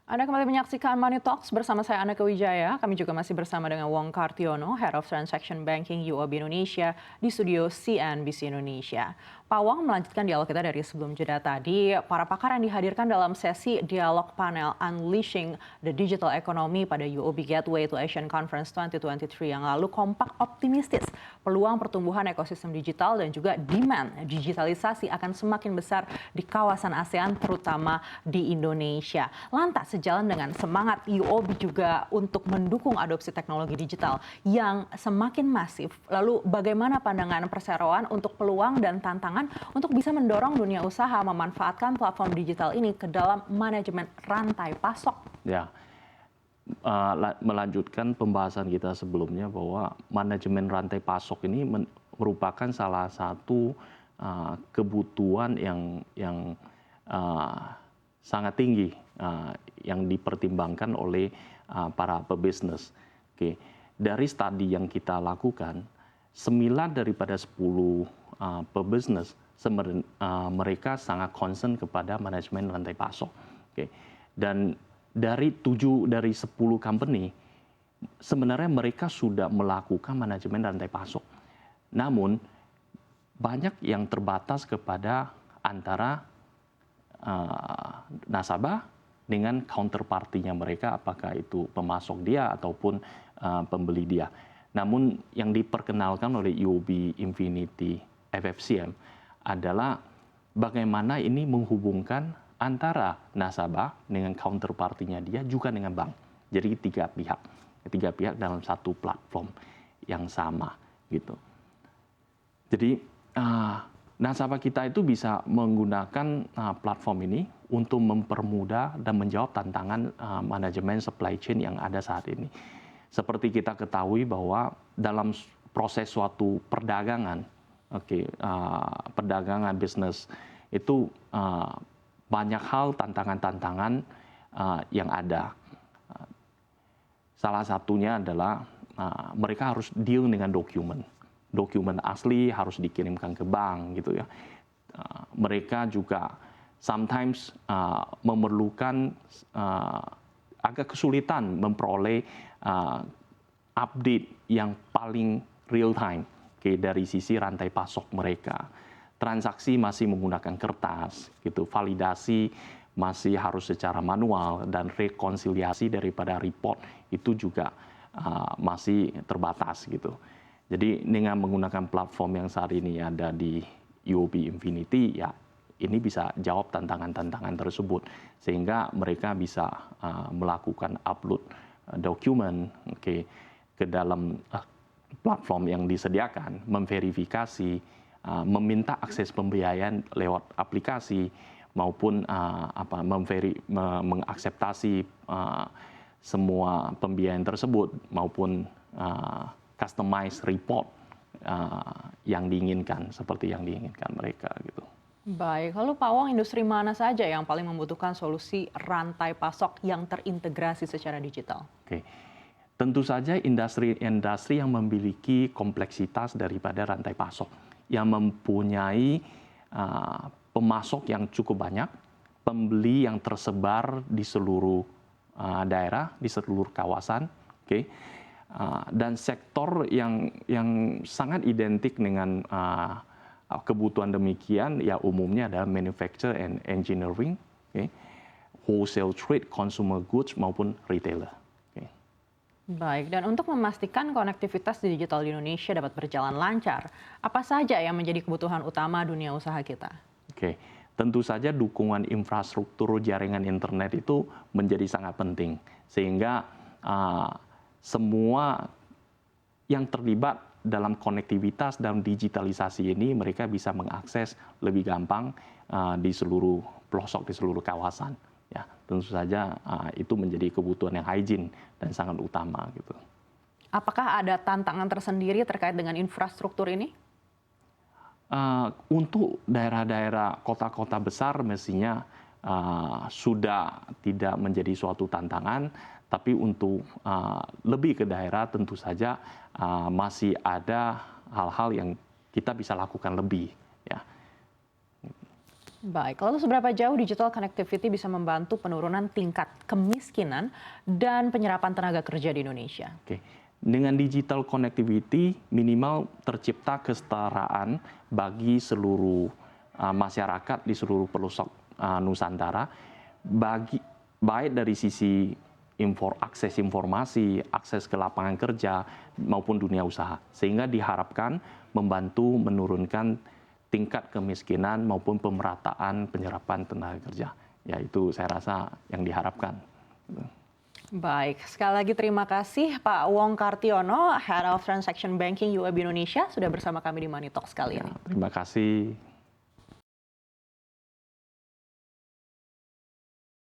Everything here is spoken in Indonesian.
Anda kembali menyaksikan Money Talks bersama saya Anna Wijaya. Kami juga masih bersama dengan Wong Kartiono, Head of Transaction Banking UOB Indonesia di studio CNBC Indonesia. Pak Wong melanjutkan dialog kita dari sebelum jeda tadi. Para pakar yang dihadirkan dalam sesi dialog panel Unleashing the Digital Economy pada UOB Gateway to Asian Conference 2023 yang lalu kompak optimistis peluang pertumbuhan ekosistem digital dan juga demand digitalisasi akan semakin besar di kawasan ASEAN terutama di Indonesia. Lantas sejalan dengan semangat UOB juga untuk mendukung adopsi teknologi digital yang semakin masif. Lalu bagaimana pandangan perseroan untuk peluang dan tantangan untuk bisa mendorong dunia usaha memanfaatkan platform digital ini ke dalam manajemen rantai pasok? Ya, melanjutkan pembahasan kita sebelumnya bahwa manajemen rantai pasok ini merupakan salah satu kebutuhan yang sangat tinggi yang dipertimbangkan oleh para pebisnis. Oke. Dari studi yang kita lakukan, 9 daripada 10 pebisnis mereka sangat concern kepada manajemen rantai pasok. Oke. Dan dari 7 dari 10 company, sebenarnya mereka sudah melakukan manajemen rantai pasok. Namun, banyak yang terbatas kepada antara nasabah dengan counterpartinya mereka, apakah itu pemasok dia ataupun pembeli dia. Namun yang diperkenalkan oleh UOB Infinity FFCM adalah bagaimana ini menghubungkan antara nasabah dengan counterpartinya dia juga dengan bank. Jadi tiga pihak dalam satu platform yang sama gitu. Jadi nasabah kita itu bisa menggunakan platform ini untuk mempermudah dan menjawab tantangan manajemen supply chain yang ada saat ini. Seperti kita ketahui bahwa dalam proses suatu perdagangan, perdagangan bisnis itu banyak hal tantangan-tantangan yang ada. Salah satunya adalah mereka harus deal dengan dokumen asli harus dikirimkan ke bank gitu ya. Mereka juga sometimes memerlukan agak kesulitan memperoleh update yang paling real time dari sisi rantai pasok mereka. Transaksi masih menggunakan kertas gitu, validasi masih harus secara manual dan rekonsiliasi daripada report itu juga masih terbatas gitu. Jadi dengan menggunakan platform yang saat ini ada di UOB Infinity, ya ini bisa jawab tantangan-tantangan tersebut. Sehingga mereka bisa melakukan upload dokumen ke dalam platform yang disediakan, memverifikasi, meminta akses pembiayaan lewat aplikasi, maupun mengakseptasi semua pembiayaan tersebut, maupun customize report yang diinginkan, seperti yang diinginkan mereka gitu. Baik, lalu Pak Wong, industri mana saja yang paling membutuhkan solusi rantai pasok yang terintegrasi secara digital? Oke. Tentu saja industri yang memiliki kompleksitas daripada rantai pasok, yang mempunyai pemasok yang cukup banyak, pembeli yang tersebar di seluruh daerah, di seluruh kawasan, dan sektor yang sangat identik dengan kebutuhan demikian, ya umumnya adalah manufacture and engineering, wholesale trade, consumer goods maupun retailer. Baik, dan untuk memastikan konektivitas digital di Indonesia dapat berjalan lancar, apa saja yang menjadi kebutuhan utama dunia usaha kita? Tentu saja dukungan infrastruktur jaringan internet itu menjadi sangat penting, sehingga semua yang terlibat dalam konektivitas dan digitalisasi ini mereka bisa mengakses lebih gampang di seluruh pelosok, di seluruh kawasan. Ya, tentu saja itu menjadi kebutuhan yang hygiene dan sangat utama gitu. Apakah ada tantangan tersendiri terkait dengan infrastruktur ini? Untuk daerah-daerah kota-kota besar mestinya sudah tidak menjadi suatu tantangan, tapi untuk lebih ke daerah tentu saja masih ada hal-hal yang kita bisa lakukan lebih. Ya. Baik, lalu seberapa jauh digital connectivity bisa membantu penurunan tingkat kemiskinan dan penyerapan tenaga kerja di Indonesia? Oke. Dengan digital connectivity minimal tercipta kesetaraan bagi seluruh masyarakat di seluruh pelosok Nusantara, baik dari sisi akses informasi, akses ke lapangan kerja maupun dunia usaha, sehingga diharapkan membantu menurunkan tingkat kemiskinan maupun pemerataan penyerapan tenaga kerja. Ya itu saya rasa yang diharapkan. Baik, sekali lagi terima kasih Pak Wong Kartiono, Head of Transaction Banking UOB Indonesia, sudah bersama kami di Money Talks kali ini. Terima kasih.